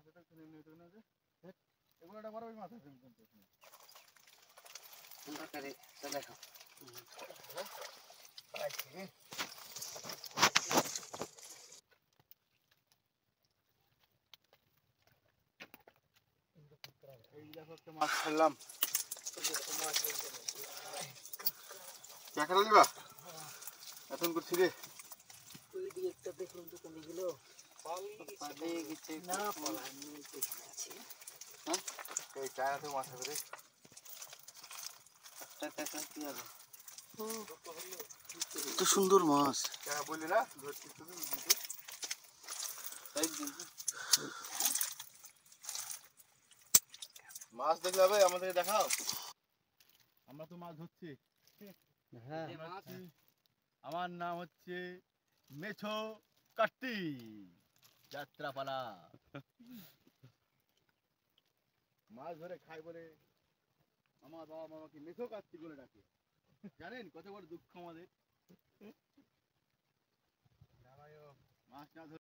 এটা নেমে তো না যে এগুলো একটা বড় মাছ আছে কিন্তু সুন্দর করে দেখো এই দেখো একটা মাছ ফেললাম দেখা নিবা এখন করছি রে ওই দিকে একটা দেখুন তো কোন গেল পালে গেছে না পালা নিয়ে দেখে আছে হ্যাঁ এই চায়নাতে মাছ আছে রে একটা টাকা কি হবে কত সুন্দর মাছ কেন বললি না ধরছিস তো দিতে তাই দিন মাছ দেখলে হবে আমাদের দেখাও আমরা তো মাছ ধরছি হ্যাঁ আমার নাম হচ্ছে মেছো কাট্টি যাত্রাপালা মাছ ধরে খাই বলে আমার বাবা মামাকে মেছো কাট্টি বলে ডাকে জানেন কত বড় দুঃখ আমাদের মাছ না ধরে